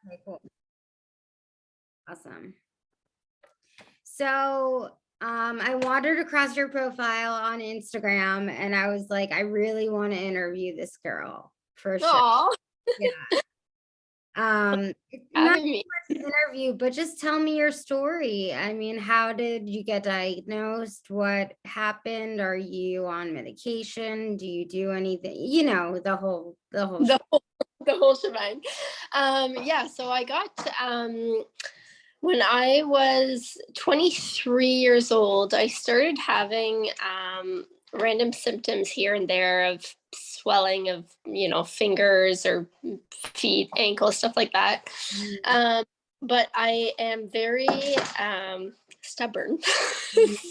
Okay, cool. Awesome. So I wandered across your profile on Instagram and I was like, I really want to interview this girl for sure. Aw, Yeah. Not having me. much interview, but just tell me your story. I mean, how did you get diagnosed? What happened? Are you on medication? Do you do anything? You know, the whole The whole, the whole shebang. Yeah, so I got when I was 23 years old, I started having random symptoms here and there of swelling of, fingers or feet, ankles, stuff like that. Um, but I am very stubborn.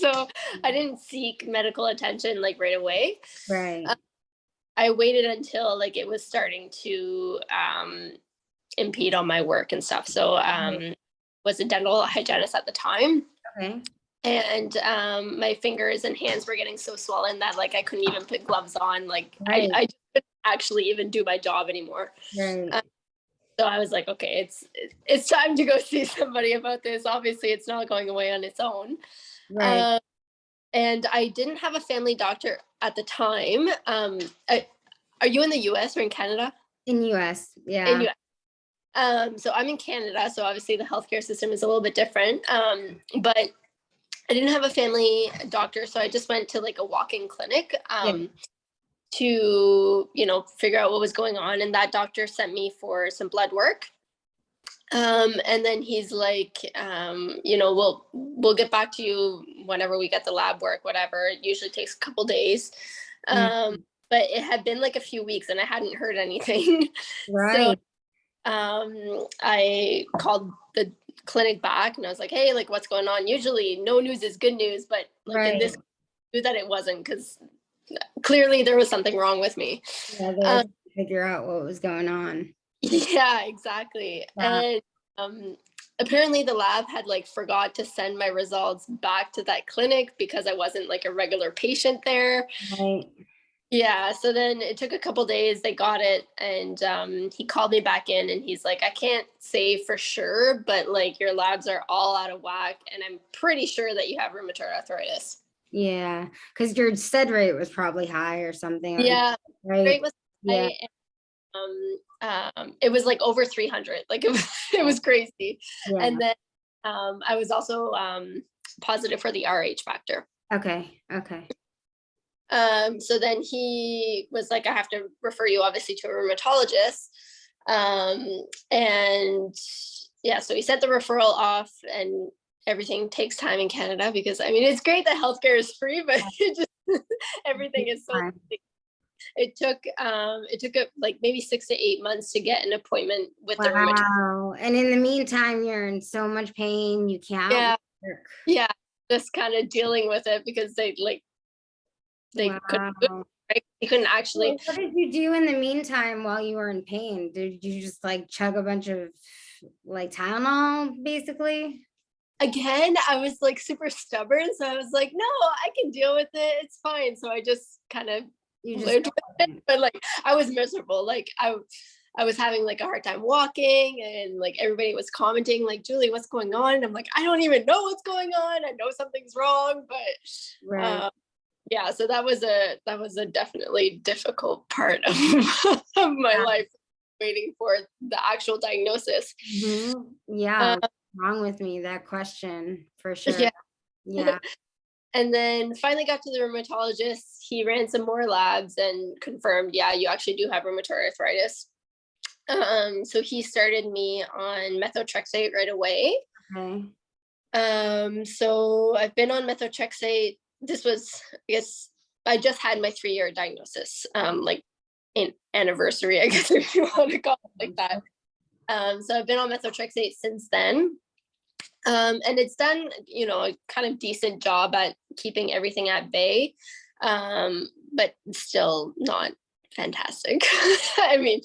So I didn't seek medical attention like right away. right. I waited until like it was starting to impede on my work and stuff. So was a dental hygienist at the time. Okay. And my fingers and hands were getting so swollen that like I couldn't even put gloves on. Like Right. I just couldn't actually even do my job anymore. Right. So I was like, okay, it's time to go see somebody about this. Obviously, it's not going away on its own. Right. And I didn't have a family doctor at the time. Are you in the US or in Canada? In US. Yeah. In US. So I'm in Canada, so obviously the healthcare system is a little bit different. But I didn't have a family doctor, so I just went to like a walk-in clinic to, figure out what was going on. And that doctor sent me for some blood work. And then he's like, we'll get back to you whenever we get the lab work, whatever. It usually takes a couple days. But it had been like a few weeks and I hadn't heard anything. Right. So I called the clinic back and I was like, hey, like what's going on? Usually no news is good news, but like in this, I knew that it wasn't, because clearly there was something wrong with me. Yeah, they had to figure out what was going on. Yeah, exactly. And apparently the lab had like forgot to send my results back to that clinic because I wasn't like a regular patient there. Right. Yeah, so then it took a couple days, they got it, and he called me back in and he's like, I can't say for sure, but like your labs are all out of whack and I'm pretty sure that you have rheumatoid arthritis. Yeah, because your SED rate was probably high or something. Yeah, right. rate was Yeah. high, and it was like over 300, like it was crazy. Yeah. And then I was also positive for the RH factor. Okay. Okay. So then he was like, I have to refer you obviously to a rheumatologist. And yeah, so he sent the referral off, and everything takes time in Canada because I mean, it's great that healthcare is free, but it just everything is so. It took like maybe 6 to 8 months to get an appointment with the rheumatologist. Wow. And in the meantime, you're in so much pain, you can't work. Yeah, just kind of dealing with it because they couldn't, right? They couldn't actually. What did you do in the meantime while you were in pain? Did you just like chug a bunch of like Tylenol basically? Again, I was like super stubborn, so I was like, no, I can deal with it, it's fine. So I just kind of lived with it, but like I was miserable. Like I was having like a hard time walking, and like everybody was commenting like, Julie, what's going on? And I'm like, I don't even know what's going on. I know something's wrong, but yeah, so that was a definitely difficult part of, of my life, waiting for the actual diagnosis. Yeah, what's wrong with me? That question for sure. Yeah. And then finally got to the rheumatologist. He ran some more labs and confirmed, yeah, you actually do have rheumatoid arthritis. So he started me on methotrexate right away. Okay. So I've been on methotrexate. This was, I guess, I just had my 3-year diagnosis, like in anniversary, I guess, if you want to call it like that. So I've been on methotrexate since then. And it's done, a kind of decent job at keeping everything at bay, but still not fantastic. I mean,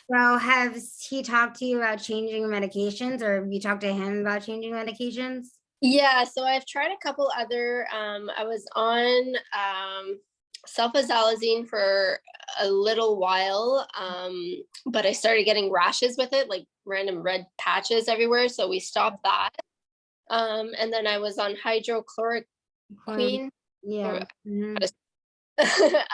well, has he talked to you about changing medications, or have you talked to him about changing medications? Yeah, so I've tried a couple other, I was on sulfasalazine for a little while, but I started getting rashes with it, like random red patches everywhere. So we stopped that. And then I was on hydrochloroquine Yeah.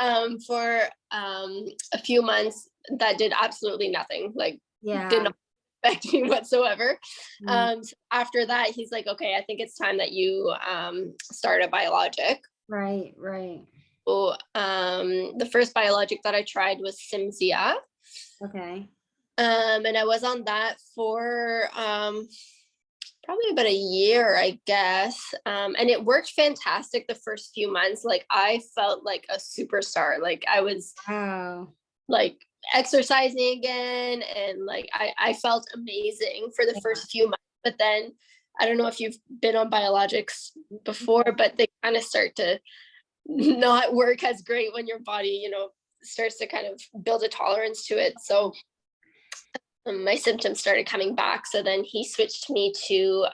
or for a few months. That did absolutely nothing. Like, did Yeah. not affect me whatsoever. Mm. So after that, he's like, okay, I think it's time that you start a biologic. Right. Right. So the first biologic that I tried was Cimzia. Okay. And I was on that for probably about a year, I guess. And it worked fantastic the first few months. Like, I felt like a superstar. Like, I was Wow. like exercising again, and like I felt amazing for the Yeah. first few months. But then I don't know if you've been on biologics before, but they kind of start to not work as great when your body, starts to kind of build a tolerance to it. So my symptoms started coming back. So then he switched me to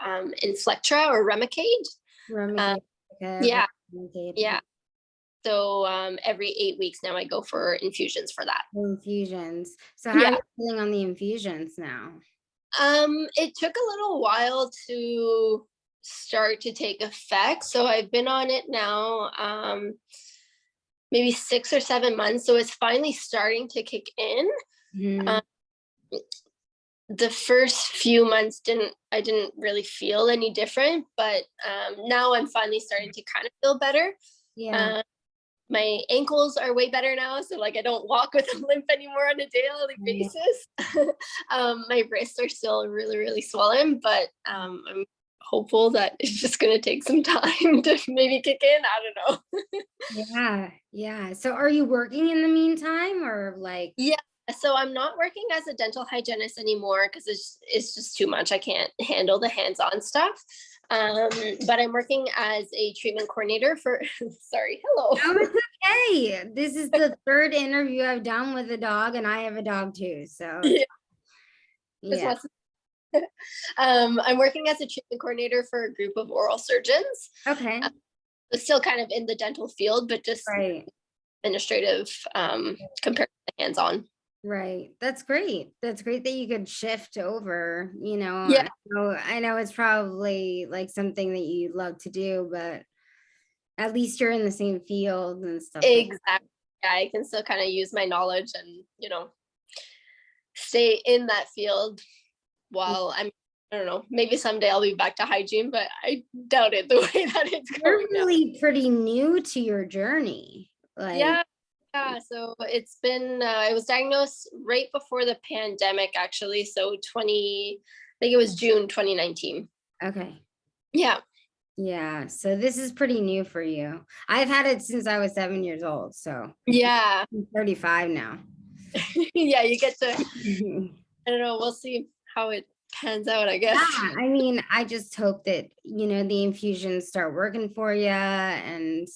Inflectra or Remicade. Uh, Remicade. Okay. I've heard yeah, Remicade. yeah. So every 8 weeks now I go for infusions for that. Infusions. So how are Yeah. you feeling on the infusions now? It took a little while to start to take effect. So I've been on it now, maybe 6 or 7 months. So it's finally starting to kick in. Mhm. Um, the first few months I didn't really feel any different, but now I'm finally starting to kind of feel better. Yeah. Uh, my ankles are way better now, so like I don't walk with a limp anymore on a daily Yeah. basis. My wrists are still really, really swollen, but I'm hopeful that it's just going to take some time to maybe kick in. I don't know. Yeah. Yeah. So are you working in the meantime or like, Yeah, so I'm not working as a dental hygienist anymore because it's just too much. I can't handle the hands-on stuff. But I'm working as a treatment coordinator for. Sorry, hello. oh, it's okay. This is the third interview I've done with a dog, and I have a dog too. So it's, Yeah, just yeah. wants I'm working as a treatment coordinator for a group of oral surgeons. Okay. Still kind of in the dental field, but just Right. administrative compared to the hands-on. Right. That's great. That's great that you could shift over, Yeah, I know it's probably like something that you love to do, but at least you're in the same field and stuff like exactly. Yeah, I can still kind of use my knowledge and stay in that field that. while I don't know, maybe someday I'll be back to hygiene, but I doubt it the way that it's You're going now. really pretty new to your journey. Like, Yeah, yeah. So it's been I was diagnosed right before the pandemic, actually. So I think it was June 2019. okay. Yeah. Yeah. So this is pretty new for you. I've had it since I was 7 years old. So Yeah. I'm 35 now. Yeah, you get to, Yeah. I don't know, we'll see how it pans out, I guess. I mean, I just hope that, the infusions start working for you and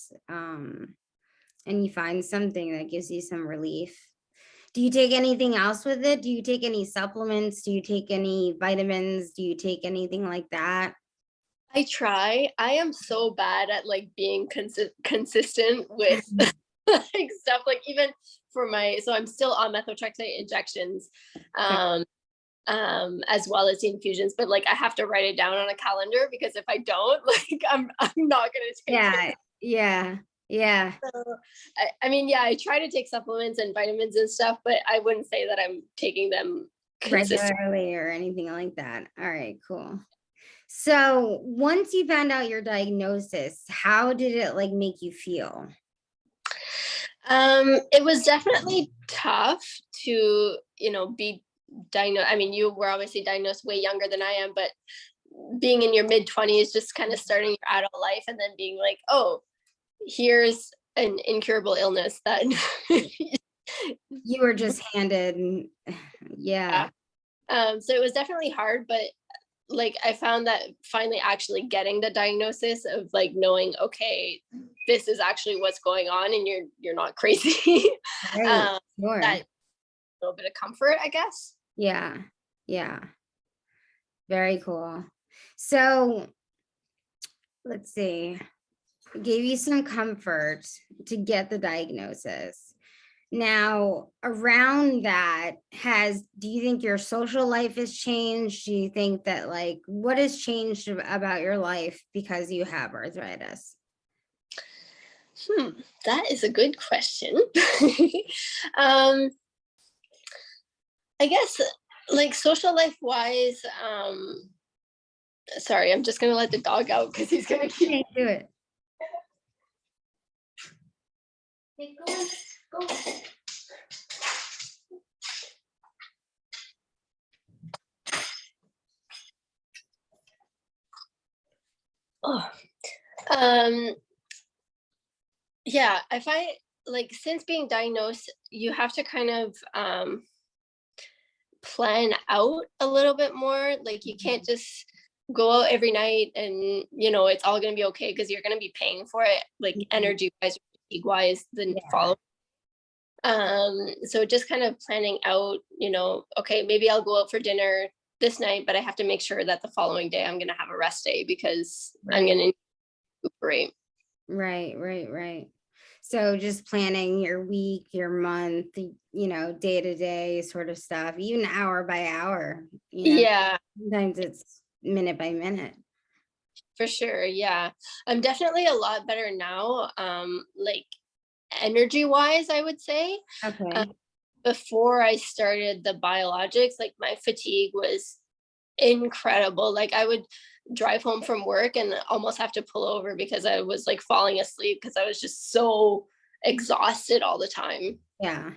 you find something that gives you some relief. Do you take anything else with it? Do you take any supplements? Do you take any vitamins? Do you take anything like that? I try. I am so bad at like being consistent with like stuff, like even for so I'm still on methotrexate injections. Okay. Um as well as the infusions, but like I have to write it down on a calendar because if I don't, like I'm not gonna take Yeah, it. yeah, yeah. So, I mean, yeah, I try to take supplements and vitamins and stuff, but I wouldn't say that I'm taking them consistently. Regularly or anything like that. All right, cool. So once you found out your diagnosis, how did it like make you feel? It was definitely tough to, be diagnosed. I mean, you were obviously diagnosed way younger than I am, but being in your mid 20s, just kind of starting your adult life and then being like, oh, here's an incurable illness that You were just handed, and yeah, yeah. So it was definitely hard, but like I found that finally actually getting the diagnosis of like knowing, okay, this is actually what's going on and you're not crazy. right, um, sure. that little bit of comfort, I guess. Yeah, yeah, very cool. So let's see, gave you some comfort to get the diagnosis. Now, around that, do you think your social life has changed? Do you think that, like, what has changed about your life because you have arthritis? That is a good question. um, I guess like social life wise, sorry, I'm just gonna let the dog out because he's gonna keep. Okay, do it. Hey, go. Oh, um, yeah, I find like since being diagnosed, you have to kind of plan out a little bit more. Like you can't just go out every night and it's all going to be okay because you're going to be paying for it, like energy wise, fatigue wise, the follow. So just kind of planning out, okay, maybe I'll go out for dinner this night, but I have to make sure that the following day I'm going to have a rest day because I'm going to recuperate. Right. So just planning your week, your month, day to day sort of stuff, even hour by hour, Yeah, sometimes it's minute by minute. for sure. Yeah. I'm definitely a lot better now. Like energy wise, I would say. Okay. Before I started the biologics, like my fatigue was incredible. Like I would drive home from work and almost have to pull over because I was like falling asleep because I was just so exhausted all the time. Yeah.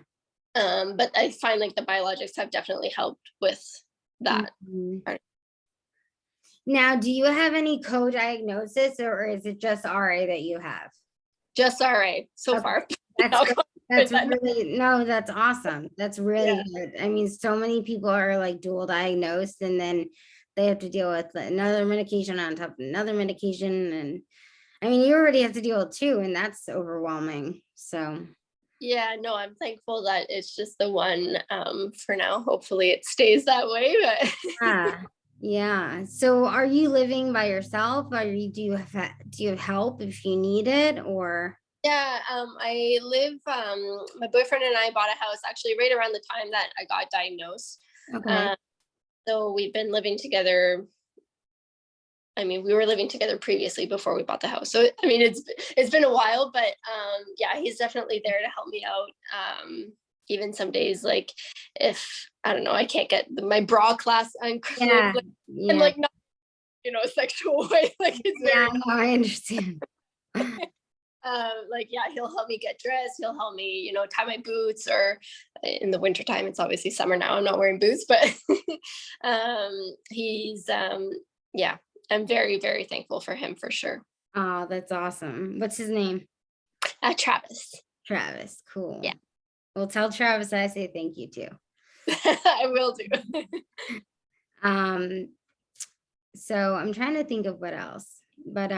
But I find like the biologics have definitely helped with that. Mhm. Now, do you have any co-diagnosis, or is it just RA that you have? Just all right so Okay. far. That's good. That's That. really, no, that's awesome. That's really Yeah. good. I mean, so many people are like dual diagnosed, and then they have to deal with another medication on top of another medication. And I mean, you already have to deal with two, and that's overwhelming. So, Yeah, no, I'm thankful that it's just the one for now. Hopefully it stays that way. But yeah. Yeah. So are you living by yourself? Do you have help if you need it, or? yeah, I live my boyfriend and I bought a house actually right around the time that I got diagnosed. Okay. Um, so we've been living together. I mean, we were living together previously before we bought the house. So I mean, it's been a while, but yeah, he's definitely there to help me out. Even some days, like if I don't know, I can't get my bra class unclipped, Yeah. like, and Yeah. like not sexual way, like it's Yeah. very No, I understand. like yeah, he'll help me get dressed, he'll help me tie my boots, or in the wintertime, it's obviously summer now, I'm not wearing boots, but he's yeah, I'm very very thankful for him for sure. Oh, that's awesome. What's his name? Travis. Travis. Cool. Yeah. Well, tell Travis I say thank you too. I will do. Um, so I'm trying to think of what else, but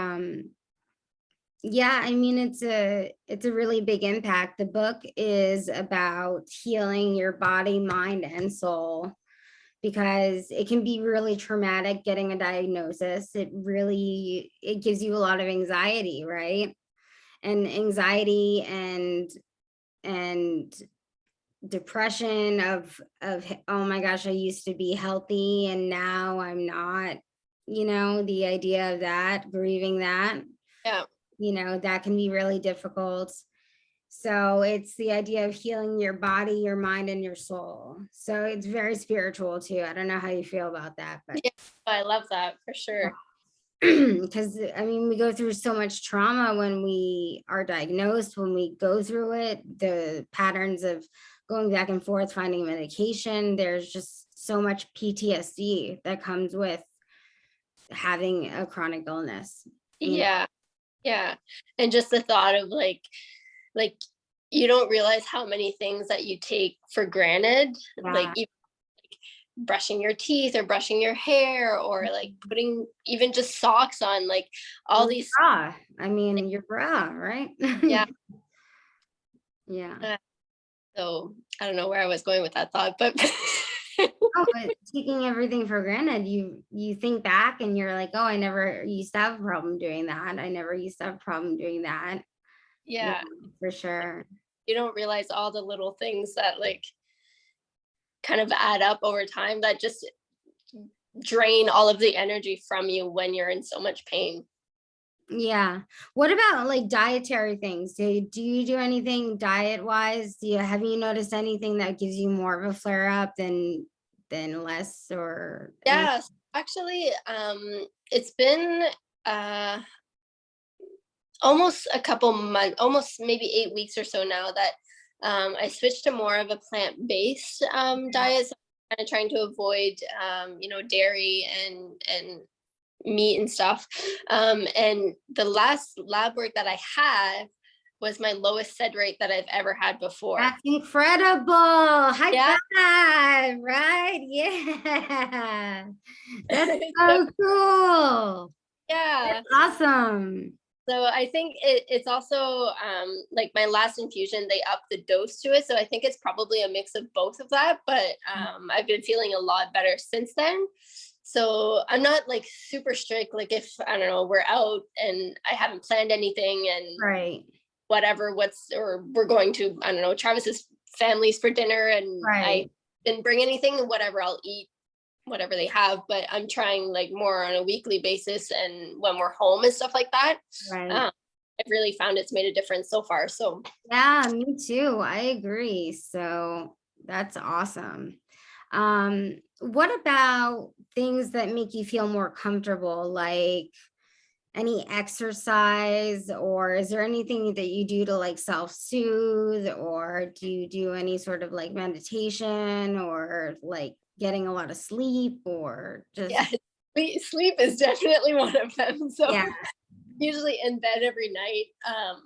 yeah, I mean, it's a really big impact. The book is about healing your body, mind, and soul, because it can be really traumatic getting a diagnosis. It gives you a lot of anxiety, right? And anxiety and depression of oh my gosh, I used to be healthy and now I'm not, the idea of that, grieving that, Yeah. that can be really difficult. So it's the idea of healing your body, your mind, and your soul. So it's very spiritual too. I don't know how you feel about that, but Yeah, I love that for sure. because I mean, we go through so much trauma when we are diagnosed, when we go through it, the patterns of going back and forth, finding medication, there's just so much PTSD that comes with having a chronic illness. Yeah. Yeah. And just the thought of like you don't realize how many things that you take for granted, like Yeah. even brushing your teeth or brushing your hair or like putting even just socks on, like all Your these. bra. I mean, your bra, right? Yeah. Yeah. uh, so I don't know where I was going with that thought, but Oh, but taking everything for granted, you think back and you're like, oh, I never used to have a problem doing that. I never used to have a problem doing that. Yeah, yeah. for sure. you don't realize all the little things that like kind of add up over time that just drain all of the energy from you when you're in so much pain. Yeah. What about like dietary things? Do you do anything diet wise? Have you noticed anything that gives you more of a flare up than less or any? Yeah, actually, it's been almost a couple months, almost maybe 8 weeks or so now that I switched to more of a plant-based diet. So I'm kind of trying to avoid, dairy and meat and stuff. And the last lab work that I had was my lowest sed rate that I've ever had before. That's incredible. High Yeah. five, right? Yeah. That's so cool. Yeah. That's awesome. So I think it's also like my last infusion, they upped the dose to it. So I think it's probably a mix of both of that. But I've been feeling a lot better since then. So I'm not like super strict. Like if, I don't know, we're out and I haven't planned anything and Right. whatever, or we're going to, I don't know, Travis's family's for dinner and I Right. didn't bring anything, whatever, I'll eat whatever they have. But I'm trying like more on a weekly basis and when we're home and stuff like that. Right. I've really found it's made a difference so far. So Yeah, me too. I agree. So that's awesome. What about things that make you feel more comfortable, like any exercise, or is there anything that you do to like self-soothe, or do you do any sort of like meditation or like getting a lot of sleep or just yeah, sleep is definitely one of them. So yeah, usually in bed every night,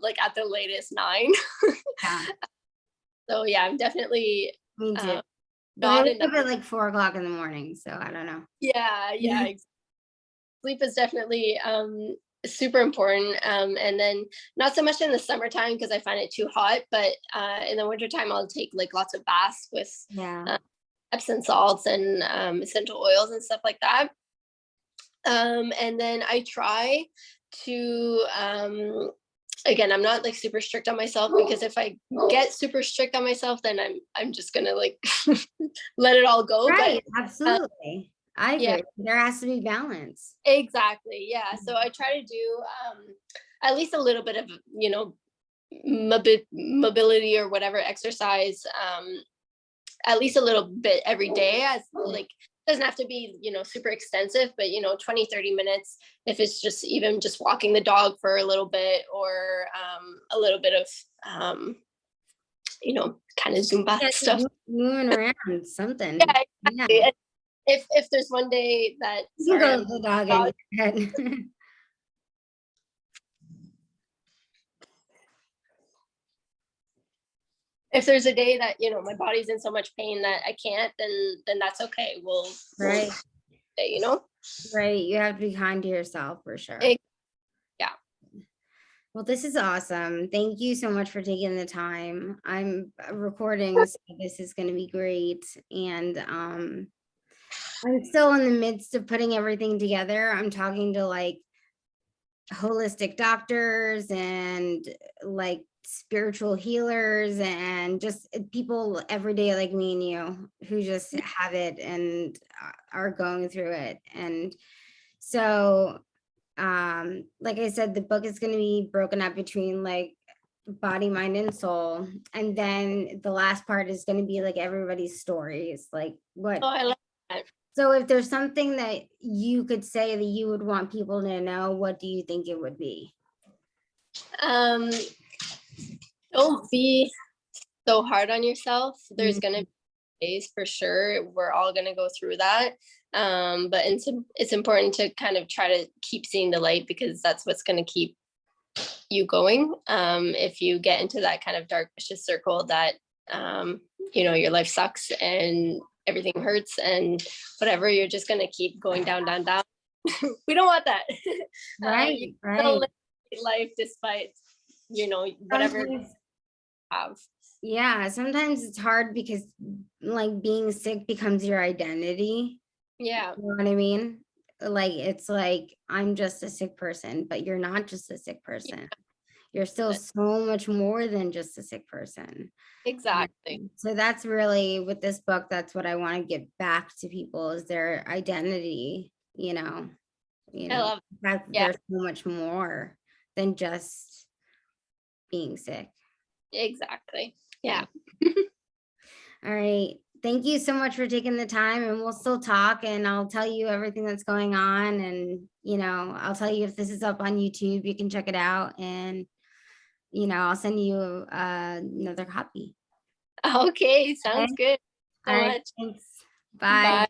like at the latest 9. yeah, So yeah, I'm definitely me too. But I not wake in that. up at like 4 o'clock in the morning, so I don't know. Yeah. Sleep is definitely super important. And then not so much in the summertime because I find it too hot, but in the wintertime, I'll take like lots of baths with Yeah. uh, Epsom salts and essential oils and stuff like that. And then I try to, again, I'm not like super strict on myself because if I get super strict on myself, then I'm just gonna like let it all go. Right, But absolutely. I yeah, agree. There has to be balance. exactly. Yeah. So I try to do at least a little bit of, mobility or whatever exercise, at least a little bit every day, as like doesn't have to be, super extensive, but 20-30 minutes, if it's just even just walking the dog for a little bit, or a little bit of kind of Zumba Yeah, just stuff. moving around, something. Yeah, Yeah. exactly. And if there's one day that, You can sorry, go I'm with the dog dog, in your head. if there's a day that my body's in so much pain that I can't, then that's okay. We'll Right, say, right. You have to be kind to yourself for sure. it, yeah. Well, this is awesome. Thank you so much for taking the time. I'm recording, so this is going to be great. And I'm still in the midst of putting everything together. I'm talking to like holistic doctors and like spiritual healers and just people every day like me and you who just have it and are going through it. And so like I said, the book is going to be broken up between like body, mind, and soul, and then the last part is going to be like everybody's stories, like what. Oh, I like that. So if there's something that you could say that you would want people to know, what do you think it would be? Um, don't be so hard on yourself. There's gonna be days for sure. We're all gonna go through that. But it's important to kind of try to keep seeing the light, because that's what's gonna keep you going. If you get into that kind of dark vicious circle that your life sucks and everything hurts and whatever, you're just gonna keep going down, down, down. We don't want that. You Right, still right. live life despite whatever you Sometimes, have. yeah, sometimes it's hard because like being sick becomes your identity. Yeah. You know what I mean? Like it's like I'm just a sick person, but you're not just a sick person. You're still so much more than just a sick person. Exactly. So that's really with this book, that's what I want to give back to people is their identity, I love that yeah, there's so much more than just being sick. exactly. Yeah. All right. Thank you so much for taking the time, and we'll still talk, and I'll tell you everything that's going on. And, I'll tell you if this is up on YouTube, you can check it out. And, I'll send you another copy. Okay, Okay? sounds good. All So right. much. Thanks. Bye. Bye.